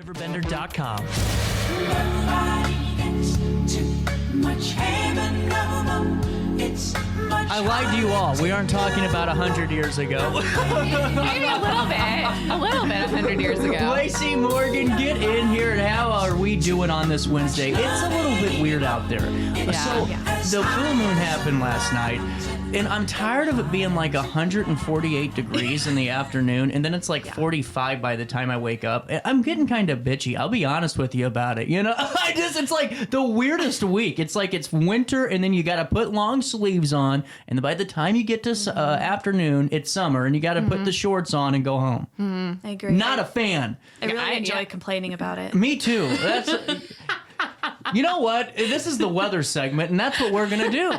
RiverBender.com. I lied to you all. We aren't talking about 100 years ago. Maybe a little bit 100 years ago. Lacy Morgan, get in here. How are we doing on this Wednesday? It's a little bit weird out there. The full moon happened last night, and I'm tired of it being like 148 degrees in the afternoon, and then it's like 45 by the time I wake up. I'm getting kind of bitchy. I'll be honest with you about it. You know, it's like the weirdest week. It's like it's winter, and then you got to put long sleeves on, and by the time you get to afternoon, it's summer, and you got to put the shorts on and go home. I agree. Not a fan. I really enjoy complaining about it. Me too. That's. You know what? This is the weather segment, and that's what we're going to do.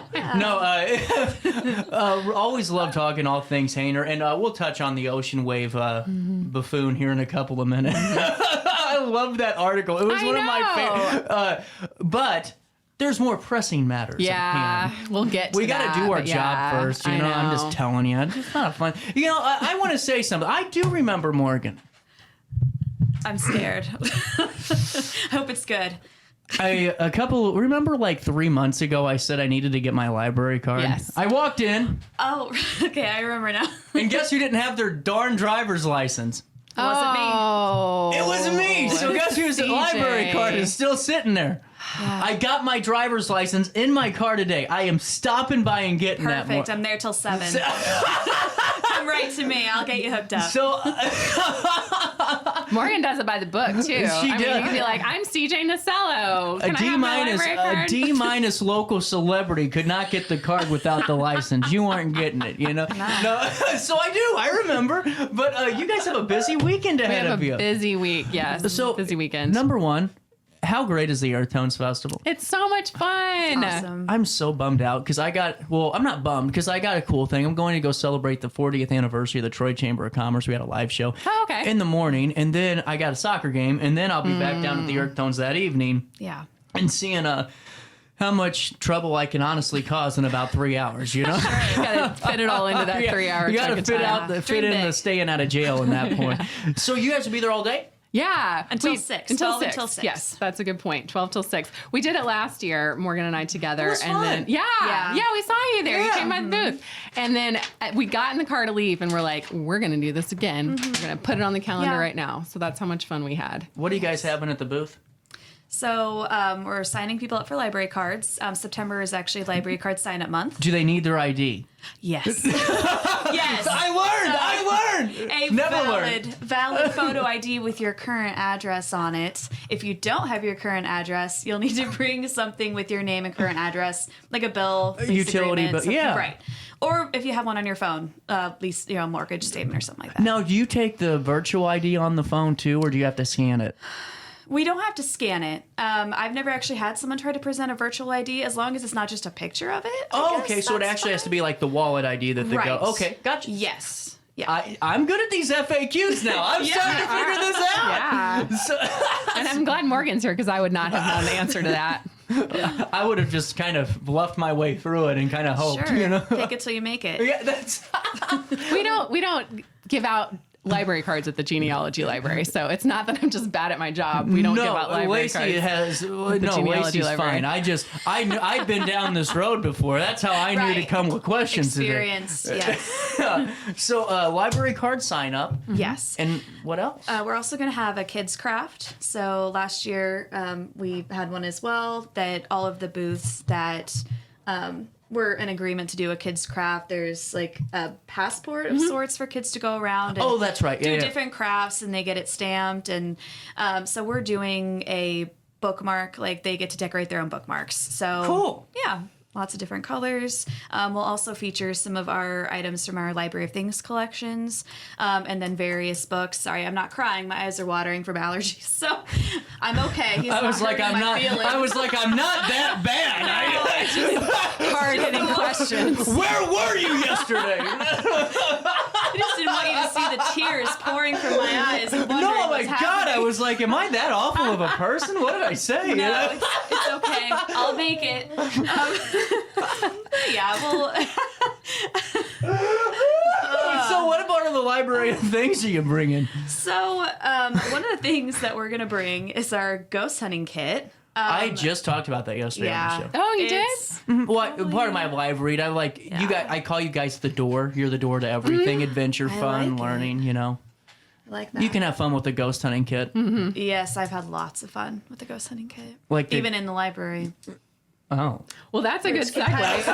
Always love talking all things Hayner, and we'll touch on the ocean wave buffoon here in a couple of minutes. I love that article. It was one of my favorite. But there's more pressing matters. Yeah, we'll get to We got to do our job first. You know, I'm just telling you. It's not fun. You know, I want to say something. I do remember Morgan. I'm scared. I hope it's good. Remember like 3 months ago, I said I needed to get my library card? Yes. I walked in. Oh, okay, I remember now. And guess who didn't have their darn driver's license? It wasn't me. It was me. So guess whose library card is still sitting there? Yeah. I got my driver's license in my car today. I am stopping by and getting that. Perfect. I'm there till 7. Come right to me. I'll get you hooked up. So Morgan does it by the book too. She I mean, does. you can be like, I'm CJ Nasello. Can I have my library a card? D- local celebrity could not get the card without the license. You aren't getting it, you know. No. So I do. I remember. But you guys have a busy weekend ahead of you. Busy week. Yes. So busy weekend. Number one, how great is the Earth Tones Festival? It's so much fun. Awesome. I'm so bummed out because I'm not bummed because I got a cool thing. I'm going to go celebrate the 40th anniversary of the Troy Chamber of Commerce. We had a live show in the morning, and then I got a soccer game, and then I'll be back down at the Earth Tones that evening. Yeah. And seeing how much trouble I can honestly cause in about 3 hours, you know? You gotta fit it all into that 3 hour. You gotta fit in the staying out of jail in that point. So you guys will be there all day? Yeah. Until 6. Until 6. Until 6. Yes, that's a good point. 12 till 6. We did it last year, Morgan and I together. It was fun. Then we saw you there. You came by the booth. And then we got in the car to leave and we're like, we're going to do this again. We're going to put it on the calendar right now. So that's how much fun we had. What are you guys having at the booth? So we're signing people up for library cards. September is actually library card sign-up month. Do they need their ID? Yes. Yes. I learned. A valid photo ID with your current address on it. If you don't have your current address, you'll need to bring something with your name and current address, like a bill, utility bill, right. Or if you have one on your phone, lease, mortgage statement or something like that. Now, do you take the virtual ID on the phone too, or do you have to scan it? We don't have to scan it. I've never actually had someone try to present a virtual ID as long as it's not just a picture of it. Okay, so it actually has to be like the wallet ID that they go. Okay, gotcha. Yes. Yeah. I'm good at these FAQs now. I'm starting to figure this out. Yeah. And I'm glad Morgan's here because I would not have known the answer to that. I would have just kind of bluffed my way through it and kind of hoped, Sure. Take it till you make it. Yeah, that's. We don't give out library cards at the genealogy library, so it's not that I'm just bad at my job. We don't give out library cards. Lacey's fine. I've been down this road before. That's how I knew to come with questions Experience, today. yes. So library card sign up. Yes. And what else? We're also going to have a kids craft. So last year we had one as well that all of the booths that we're in agreement to do a kids craft. There's like a passport of sorts for kids to go around and that's right. do different crafts, and they get it stamped. And so we're doing a bookmark, like they get to decorate their own bookmarks. So cool. Yeah. Lots of different colors. We'll also feature some of our items from our Library of Things collections, and then various books. Sorry, I'm not crying. My eyes are watering from allergies, so I'm okay. I was like, I'm not that bad. Hard-hitting questions. Where were you yesterday? I just didn't want you to see the tears pouring from my eyes. And No, my God, I was like, am I that awful of a person? What did I say? No, it's okay. I'll make it. Yeah, well. So what about the library of things are you bringing? So one of the things that we're going to bring is our ghost hunting kit. I just talked about that yesterday on the show. Oh, you did? Well, part of my live read, you guys. I call you guys the door. You're the door to everything: adventure, fun, like learning. You know, I like that. you can have fun with the ghost hunting kit. Yes, I've had lots of fun with the ghost hunting kit. Like even in the library. Oh, Well, that's a good segue. what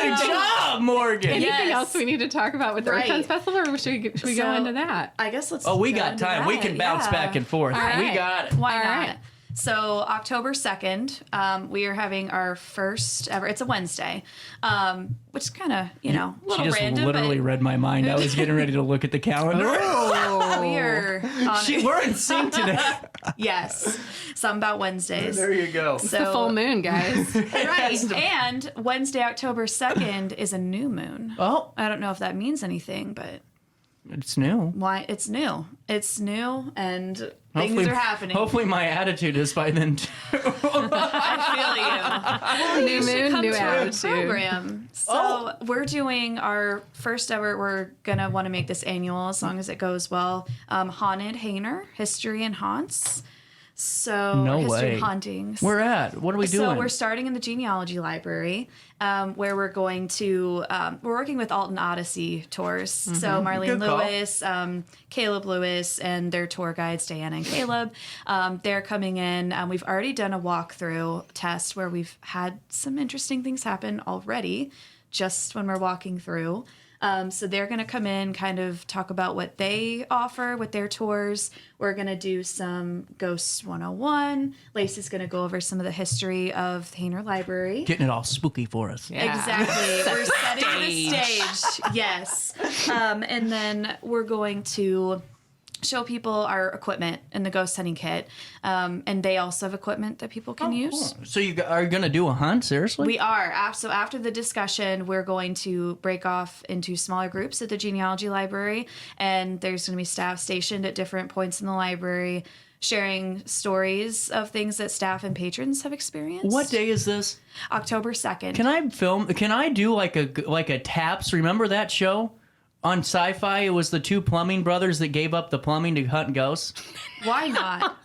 a job, Morgan! Anything else we need to talk about with the Right. Earth Festival, or should we go into that? I guess let's. Oh, we go got into time. that. We can bounce back and forth. right. We got it. Why All not? right. So October 2nd, we are having our first ever. It's a Wednesday, which is kind of a She little just random. literally read my mind. I was getting ready to look at the calendar. but we are on. We're in sync today. Yes, something about Wednesdays. There you go. It's the full moon, guys. Right, and Wednesday, October 2nd, is a new moon. Oh, I don't know if that means anything, but it's new. why it's new. It's new, and things are happening. Hopefully, my attitude is by then too. I feel you. New moon, new our attitude. program. So we're doing our first ever. We're gonna want to make this annual as long as it goes well. Haunted Hayner, history and haunts. So No history way. and hauntings. We're at. What are we doing? So we're starting in the genealogy library, where we're going to we're working with Alton Odyssey tours. So Marlene Good call. Lewis, Caleb Lewis, and their tour guides Diana and Caleb. They're coming in. We've already done a walkthrough test where we've had some interesting things happen already, just when we're walking through. So they're going to come in, kind of talk about what they offer with their tours. We're going to do some Ghosts 101. Lacey's going to go over some of the history of the Hayner Library. Getting it all spooky for us. Yeah. Exactly. We're setting the stage. Yes. And then we're going to show people our equipment in the ghost hunting kit. And they also have equipment that people can use. Cool. So you are going to do a hunt? Seriously? We are. So after the discussion, we're going to break off into smaller groups at the genealogy library, and there's going to be staff stationed at different points in the library, sharing stories of things that staff and patrons have experienced. What day is this? October 2nd. Can I film? Can I do like a Taps? Remember that show? On Sci-Fi, it was the two plumbing brothers that gave up the plumbing to hunt ghosts. Why not?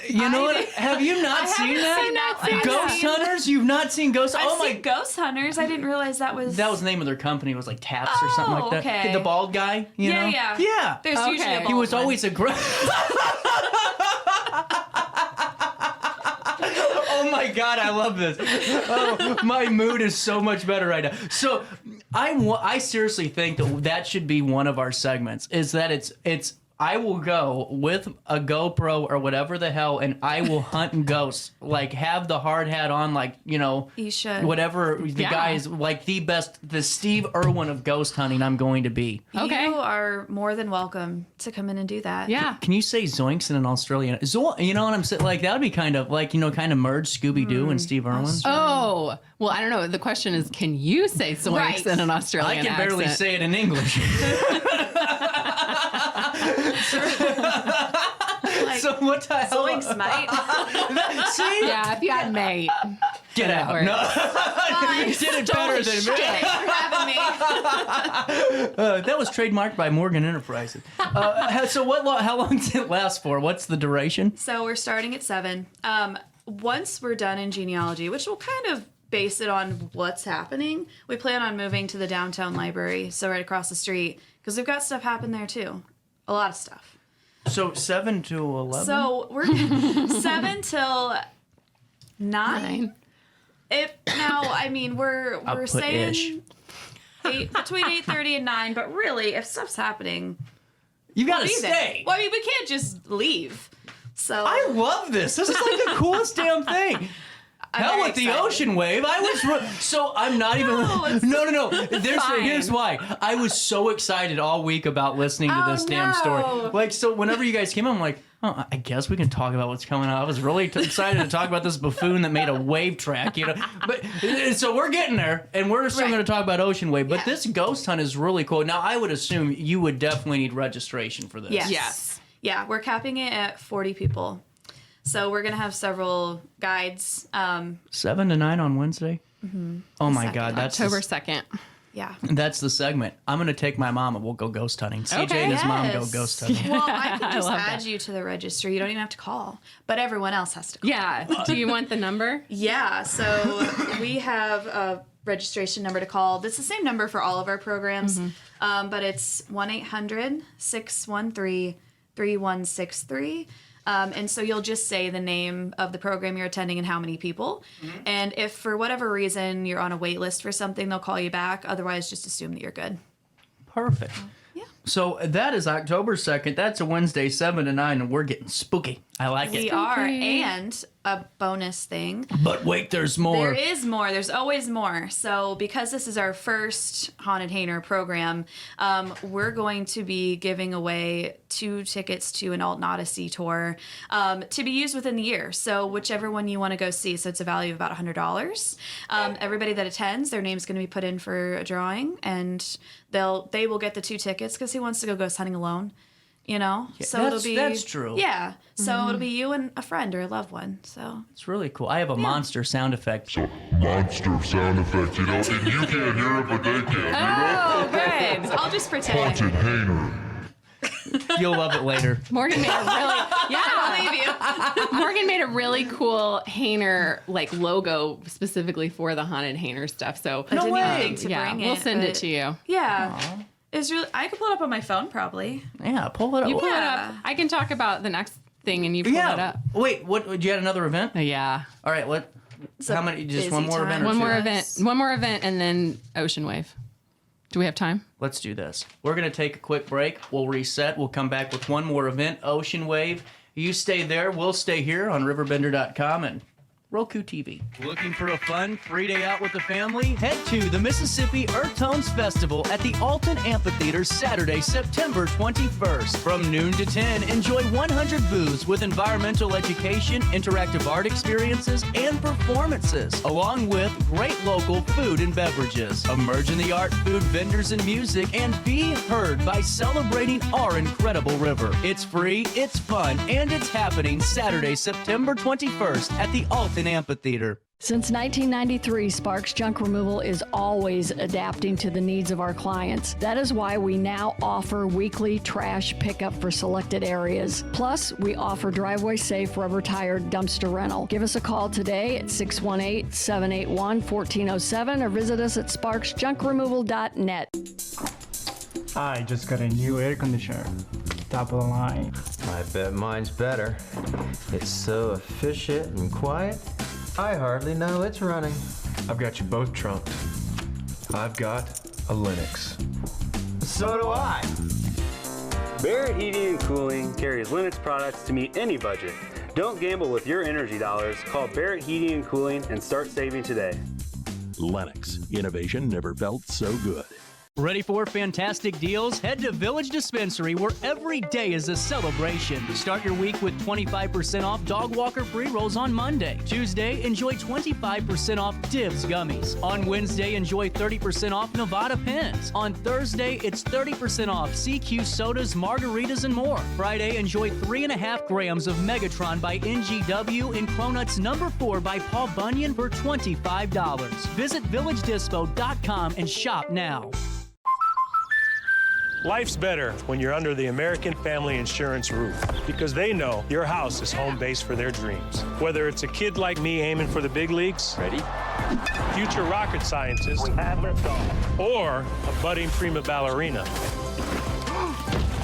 You know what? Have you not seen that? Ghost Hunters? You've not seen Ghost? I've Oh my! seen Ghost Hunters. I didn't realize that was... That was the name of their company. It was like Taps or something like that. Okay. The bald guy. You know? Yeah. There's Okay. usually a bald He was one. always a great. Oh my God, I love this. Oh, my mood is so much better right now. So I seriously think that should be one of our segments, is that it's I will go with a GoPro or whatever the hell, and I will hunt ghosts. Like, have the hard hat on, like, You should. whatever the guy is, like the Steve Irwin of ghost hunting I'm going to be. Okay. You are more than welcome to come in and do that. Yeah. Can you say Zoinks in an Australian? You know what I'm saying? Like, that would be kind of like, kind of merge Scooby-Doo and Steve Irwin. Oh, well, I don't know. The question is, can you say zoinks Right. in an I Australian can barely accent? say it in English. So what the hell? Zoinks, mate. See? Yeah, if you had mate. Get out. Or- No. You did it better than me. Thanks for having me. That was trademarked by Morgan Enterprises. So how long does it last for? What's the duration? So we're starting at 7. Once we're done in genealogy, which will kind of base it on what's happening, we plan on moving to the downtown library, so right across the street, because we've got stuff happen there too. A lot of stuff. So 7 to 11? So we're 7 till 9. We're put saying ish. between 8:30 and 9, but really, if stuff's happening, You gotta be there. stay. Well, we can't just leave. So I love this. This is like the coolest damn thing. Hell very with the excited. ocean wave. So I'm not even. it's No. fine. Here's why. I was so excited all week about listening to this damn story. Like, so whenever you guys came on, I'm like, oh, I guess we can talk about what's coming on. I was really excited to talk about this buffoon that made a wave track, But so we're getting there, and we're still Right. going to talk about ocean wave. But Yeah. this ghost hunt is really cool. Now, I would assume you would definitely need registration for this. Yes. Yeah, we're capping it at 40 people. So we're gonna have several guides. 7 to 9 on Wednesday. Oh my Second. God, that's October 2nd. Yeah. That's the segment. I'm going to take my mom and we'll go ghost hunting. CJ and his mom go ghost hunting. Well, I can just add you to the registry. You don't even have to call, but everyone else has to call. Yeah. Do you want the number? Yeah. So we have a registration number to call. It's the same number for all of our programs, but it's 1-800-613-3163. And so you'll just say the name of the program you're attending and how many people. And if for whatever reason you're on a wait list for something, they'll call you back. Otherwise, just assume that you're good. Perfect. Yeah. So that is October 2nd. That's a Wednesday, 7 to 9, and we're getting spooky. I like it. We are. And a bonus thing. But wait, there's more. There is more. There's always more. So because this is our first Haunted Hayner program, we're going to be giving away 2 tickets to an Alt Odyssey tour to be used within the year. So whichever one you want to go see. So it's a value of about $100. Everybody that attends, their name's going to be put in for a drawing, and they will get the 2 tickets because who wants to go ghost hunting alone? You know, Yeah, so it'll be that's true. Yeah, so it'll be you and a friend or a loved one. So It's really cool. I have a monster sound effect. So, monster sound effect, you know, and you can't hear it, but they can, oh, good. I'll just pretend. Haunted Hayner. You'll love it later. Morgan made a really I believe you. Morgan made a really cool Hayner like logo specifically for the Haunted Hayner stuff. So I didn't way. even think to yeah, bring we'll it. send it but- to you. Yeah. It's really. I could pull it up on my phone probably. Yeah, pull it up. You pull it Yeah. up. I can talk about the next thing and you pull it yeah. up. Wait, what? Did you had another event? Yeah. All right, what? How many? Just one busy more event time. or One two? more Yes. event. One more event and then Ocean Wave. Do we have time? Let's do this. We're going to take a quick break. We'll reset. We'll come back with one more event, Ocean Wave. You stay there. We'll stay here on RiverBender.com and Roku TV. Looking for a fun free day out with the family? Head to the Mississippi Earth Tones Festival at the Alton Amphitheater Saturday, September 21st. From noon to 10, enjoy 100 booths with environmental education, interactive art experiences, and performances, along with great local food and beverages. Emerge in the art, food, vendors, and music, and be heard by celebrating our incredible river. It's free, it's fun, and it's happening Saturday, September 21st at the Alton Amphitheater. Since 1993, Sparks Junk Removal is always adapting to the needs of our clients. That is why we now offer weekly trash pickup for selected areas. Plus, we offer driveway safe rubber tire dumpster rental. Give us a call today at 618-781-1407 or visit us at sparksjunkremoval.net. I just got a new air conditioner. Top of the line. I bet mine's better. It's so efficient and quiet, I hardly know it's running. I've got you both trunked. I've got a Linux. So do I. Barrett Heating and Cooling carries Linux products to meet any budget. Don't gamble with your energy dollars. Call Barrett Heating and Cooling and start saving today. Lennox. Innovation never felt so good. Ready for fantastic deals? Head to Village Dispensary, where every day is a celebration. Start your week with 25% off Dog Walker pre-rolls on Monday. Tuesday, enjoy 25% off Divs gummies. On Wednesday, enjoy 30% off Nevada pens. On Thursday, it's 30% off CQ sodas, margaritas, and more. Friday, enjoy 3.5 grams of Megatron by NGW and Cronuts number 4 by Paul Bunyan for $25. Visit VillageDispo.com and shop now. Life's better when you're under the American Family Insurance roof because they know your house is home base for their dreams. Whether it's a kid like me aiming for the big leagues, ready? Future rocket scientist, or a budding prima ballerina.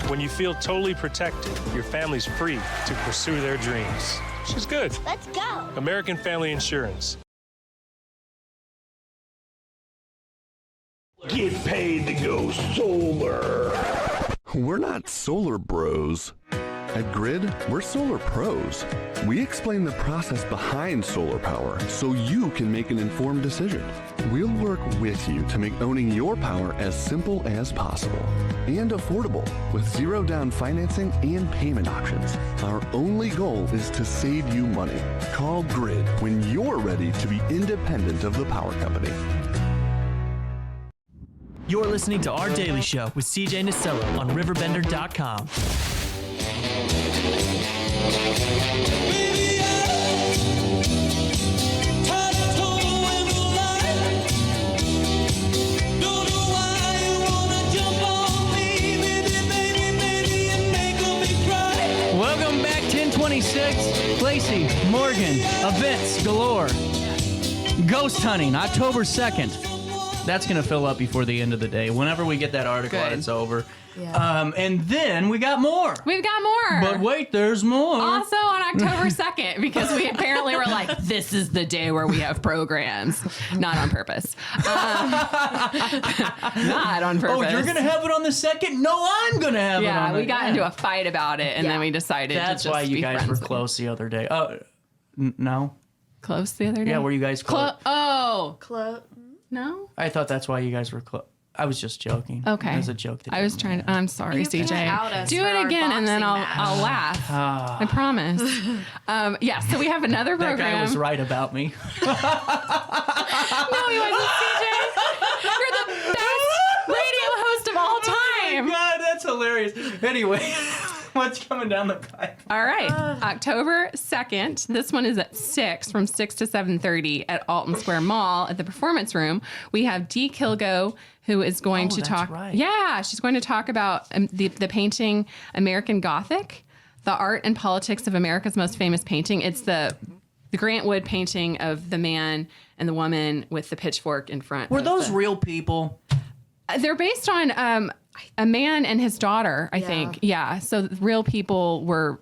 When you feel totally protected, your family's free to pursue their dreams. She's good. Let's go. American Family Insurance. Get paid to go solar. We're not solar bros. At Grid, we're solar pros. We explain the process behind solar power so you can make an informed decision. We'll work with you to make owning your power as simple as possible and affordable with zero down financing and payment options. Our only goal is to save you money. Call Grid when you're ready to be independent of the power company. You're listening to Our Daily Show with CJ Nasello on RiverBender.com. Don't 26th, Lacy, Morgan, events galore. Ghost hunting, October 2nd. That's going to fill up before the end of the day. Whenever we get that article out, it's over. Yeah. And then we got more. We've got more. But wait, there's more. Also on October 2nd, because we apparently were like, this is the day where we have programs. Not on purpose. Not on purpose. Oh, you're going to have it on the 2nd? No, I'm going to have it on the 2nd. Yeah, we got into a fight about it, and then we decided That's to just why you be guys friends were close the other day. Oh, no? Close the other day? Yeah, were you guys close? No? I thought that's why you guys were close. I was just joking. Okay. It was a joke. I was trying to, I'm sorry, CJ. Do it again and then I'll laugh. I promise. Yeah, so we have another program. That guy was right about me. No, he wasn't, CJ. You're the best radio host of all time. Oh God, that's hilarious. Anyway, what's coming down the pipe? All right, October 2nd. This one is at 6, from 6 to 7:30 at Alton Square Mall at the Performance Room. We have Dee Kilgo, who is going to talk. Right. Yeah, she's going to talk about the painting American Gothic, the art and politics of America's most famous painting. It's the Grant Wood painting of the man and the woman with the pitchfork in front. Were those real people? They're based on a man and his daughter, I think. Yeah, so real people were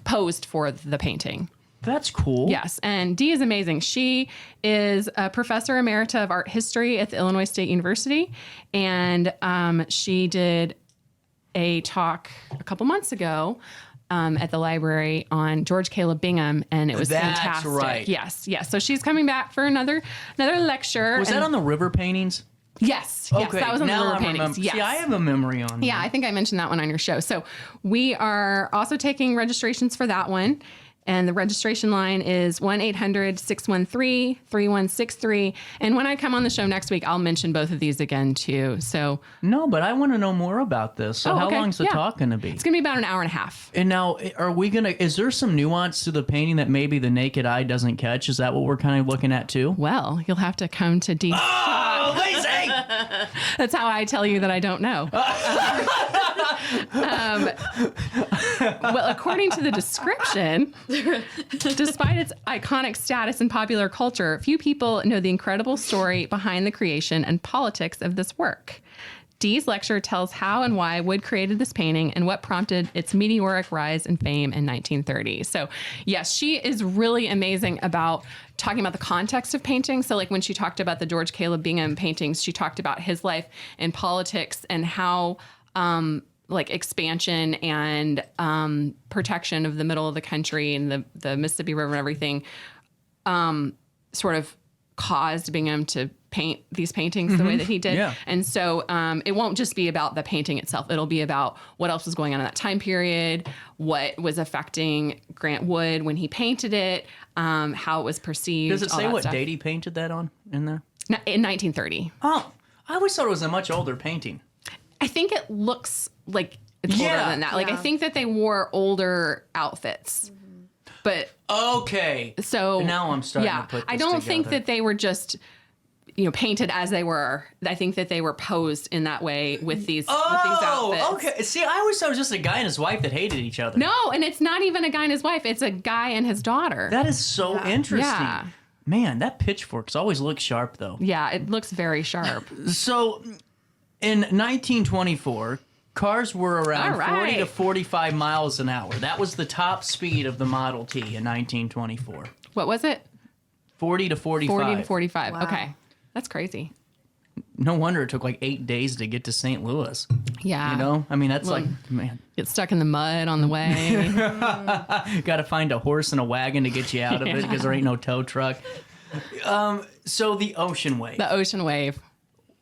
posed for the painting. That's cool. Yes, and Dee is amazing. She is a professor emerita of art history at the Illinois State University, and she did a talk a couple months ago at the library on George Caleb Bingham, and it was fantastic. Right. Yes. So she's coming back for another lecture. Was that on the river paintings? Yes. Okay, That was on the now river I paintings. remember. Yes. See, I have a memory on that. Yeah, I think I mentioned that one on your show. So we are also taking registrations for that one. And the registration line is 1-800-613-3163. And when I come on the show next week, I'll mention both of these again, too. So No, but I want to know more about this. So how long is the talk going to be? It's going to be about an hour and a half. And now, is there some nuance to the painting that maybe the naked eye doesn't catch? Is that what we're kind of looking at, too? Well, you'll have to come to Dee's. Oh, Lacy! That's how I tell you that I don't know. Well, according to the description, despite its iconic status in popular culture, few people know the incredible story behind the creation and politics of this work. Dee's lecture tells how and why Wood created this painting and what prompted its meteoric rise in fame in 1930. So, yes, she is really amazing about talking about the context of painting. So, like when she talked about the George Caleb Bingham paintings, she talked about his life in politics and how expansion and protection of the middle of the country and the Mississippi River and everything sort of caused Bingham to paint these paintings the way that he did. Yeah. And so it won't just be about the painting itself. It'll be about what else was going on in that time period, what was affecting Grant Wood when he painted it, how it was perceived. Does it say what date he painted that on in there? In 1930. Oh, I always thought it was a much older painting. I think it looks like it's older than that. Like, I think that they wore older outfits. But okay. So now I'm starting to put this I don't think together. that they were just painted as they were. I think that they were posed in that way with these outfits. Okay. See, I always thought it was just a guy and his wife that hated each other. No, and it's not even a guy and his wife. It's a guy and his daughter. That is so interesting. Yeah. Man, that pitchforks always look sharp, though. Yeah, it looks very sharp. So, in 1924, cars were around 40 to 45 miles an hour. That was the top speed of the Model T in 1924. What was it? 40 to 45. 40 to 45. Wow. Okay. That's crazy. No wonder it took like 8 days to get to St. Louis. Yeah. I mean, that's man. Get stuck in the mud on the way. Got to find a horse and a wagon to get you out of it because there ain't no tow truck. So the Ocean Wave. The Ocean Wave.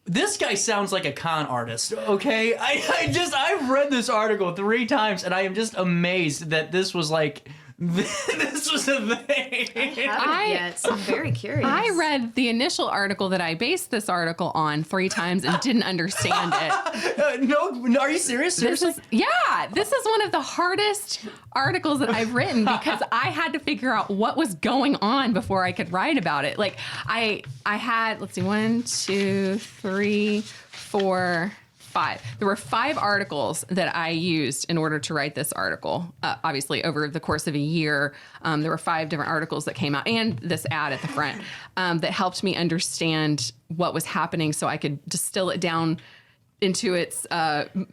This guy sounds like a con artist, okay? I've read this article 3 times, and I am just amazed that this was like, this was a thing. I haven't yet, so I'm very curious. I read the initial article that I based this article on 3 times and didn't understand it. No, are you serious? This is one of the hardest articles that I've written because I had to figure out what was going on before I could write about it. Like I had, let's see, 1, 2, 3, 4, 5. There were 5 articles that I used in order to write this article. Obviously, over the course of a year, there were 5 different articles that came out, and this ad at the front that helped me understand what was happening, so I could distill it down into its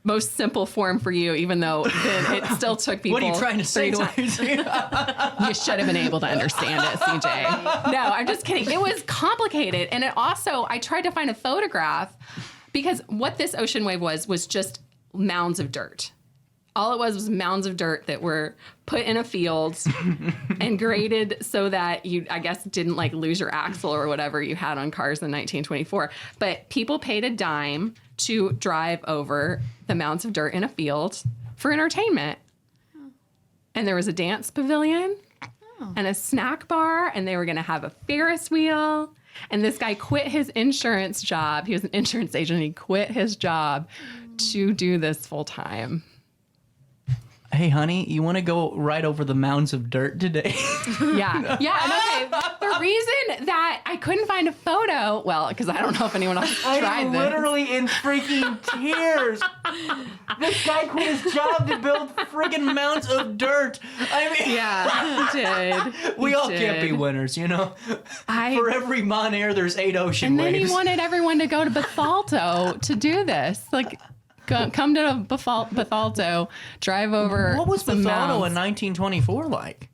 most simple form for you, even though then it still took people. What are you trying to say? You should have been able to understand it, CJ. No, I'm just kidding. It was complicated. And it also, I tried to find a photograph because what this ocean wave was just mounds of dirt. All it was mounds of dirt that were put in a field and graded so that you, I guess, didn't like lose your axle or whatever you had on cars in 1924. But people paid a dime to drive over the mounds of dirt in a field for entertainment. And there was a dance pavilion and a snack bar, and they were going to have a Ferris wheel. And this guy quit his insurance job. He was an insurance agent. He quit his job to do this full time. Hey, honey, you want to go right over the mounds of dirt today? Yeah. And okay, the reason that I couldn't find a photo, well, because I don't know if anyone else tried I'm this. literally in freaking tears. This guy quit his job to build friggin' mounds of dirt. I mean, yeah, he did. We all can't be winners, you know? For every Mon Air, there's 8 ocean and waves. then he wanted everyone to go to Bethalto to do this. Like, come to Bethalto, drive over. What was some Bethalto mounds. in 1924 like?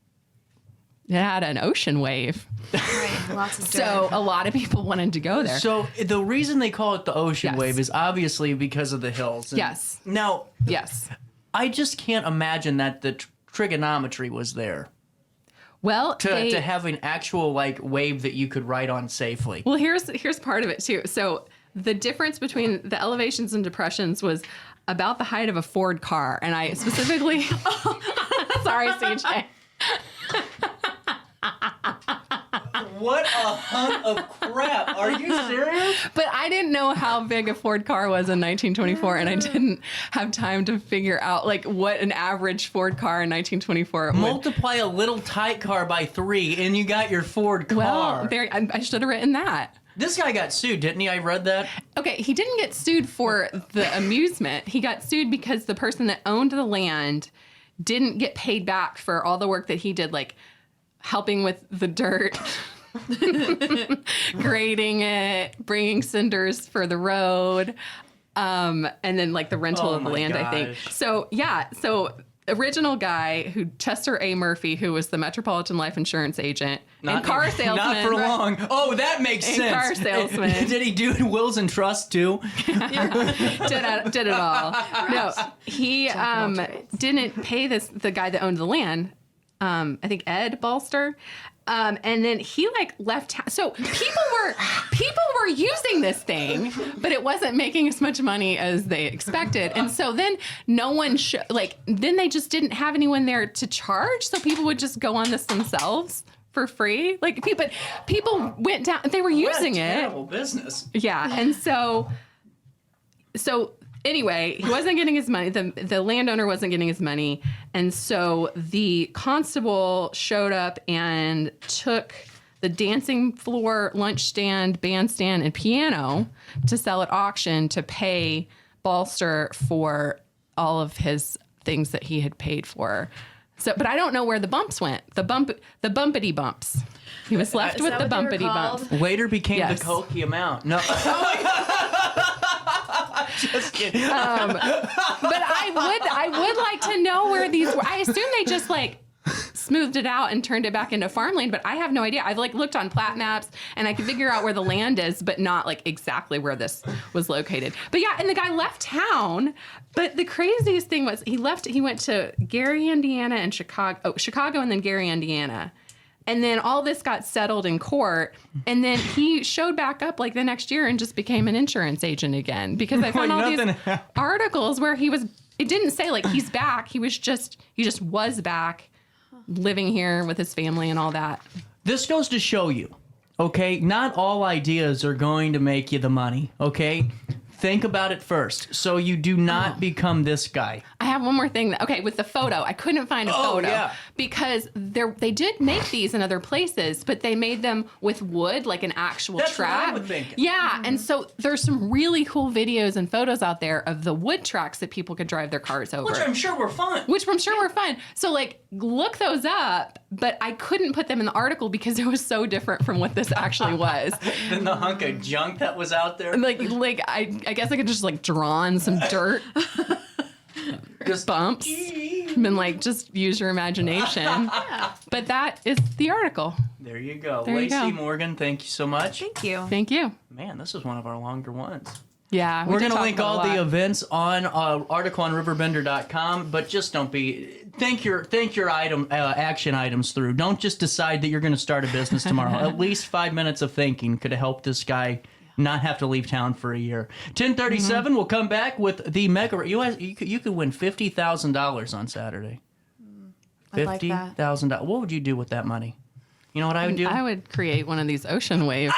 It had an ocean wave. Right, lots of dirt. So a lot of people wanted to go there. So the reason they call it the ocean Yes. wave is obviously because of the hills. And Yes. Now, yes. I just can't imagine that the trigonometry was there. Well, To have an actual like wave that you could ride on safely. Well, here's part of it too. So the difference between the elevations and depressions was about the height of a Ford car, and I specifically. Sorry, CJ. What a hunk of crap. Are you serious? But I didn't know how big a Ford car was in 1924, and I didn't have time to figure out like what an average Ford car in 1924 would. Multiply a little tight car by 3, and you got your Ford car. Well, I should have written that. This guy got sued, didn't he? I read that. Okay, he didn't get sued for the amusement. He got sued because the person that owned the land didn't get paid back for all the work that he did, like helping with the dirt, grading it, bringing cinders for the road, and then like the rental of the land, I think. So, yeah, original guy Chester A. Murphy, who was the Metropolitan Life Insurance agent and car salesman. Not for long. Oh, that makes and sense. Car salesman. Did he do wills and trusts too? Did it all. No, he didn't pay the guy that owned the land. I think Ed Balster. And then he like left town. So people were using this thing, but it wasn't making as much money as they expected. And so then no one then they just didn't have anyone there to charge. So people would just go on this themselves for free. Like people went down, they were using it. Terrible business. Yeah. And so anyway, he wasn't getting his money. The landowner wasn't getting his money. And so the constable showed up and took the dancing floor, lunch stand, bandstand, and piano to sell at auction to pay Balster for all of his things that he had paid for. So, but I don't know where the bumps went. The bumpity bumps. He was left with the bumpity bumps. Later became Yes. the Cokie amount. No. Just kidding. But I would like to know where these were. I assume they just like smoothed it out and turned it back into farmland, but I have no idea. I've like looked on plat maps and I can figure out where the land is, but not like exactly where this was located. But yeah, and the guy left town. But the craziest thing was he went to Gary, Indiana and Chicago and then Gary, Indiana. And then all this got settled in court. And then he showed back up like the next year and just became an insurance agent again. Because I found all these articles where it didn't say like he's back. He just was back living here with his family and all that. This goes to show you, okay, not all ideas are going to make you the money, okay? Think about it first, so you do not become this guy. I have one more thing. Okay, with the photo, I couldn't find a photo. Yeah. because they did make these in other places, but they made them with wood, like an actual That's track. what I would think. Yeah, and so there's some really cool videos and photos out there of the wood tracks that people could drive their cars over. Which I'm sure were fun. So, like, look those up, but I couldn't put them in the article because it was so different from what this actually was. Than the hunk of junk that was out there. Like I guess I could just like draw on some dirt. Just bumps. And like just use your imagination. Yeah. But that is the article. There you go. There you Lacy go. Morgan, thank you so much. Thank you. Man, this is one of our longer ones. Yeah. We're going to link all the events on article on RiverBender.com, but just don't think your action items through. Don't just decide that you're going to start a business tomorrow. At least 5 minutes of thinking could have helped this guy not have to leave town for a year. 10:37, we'll come back with the mega. You could win $50,000 on Saturday. $50,000. What would you do with that money? You know what I would do? I would create one of these ocean waves.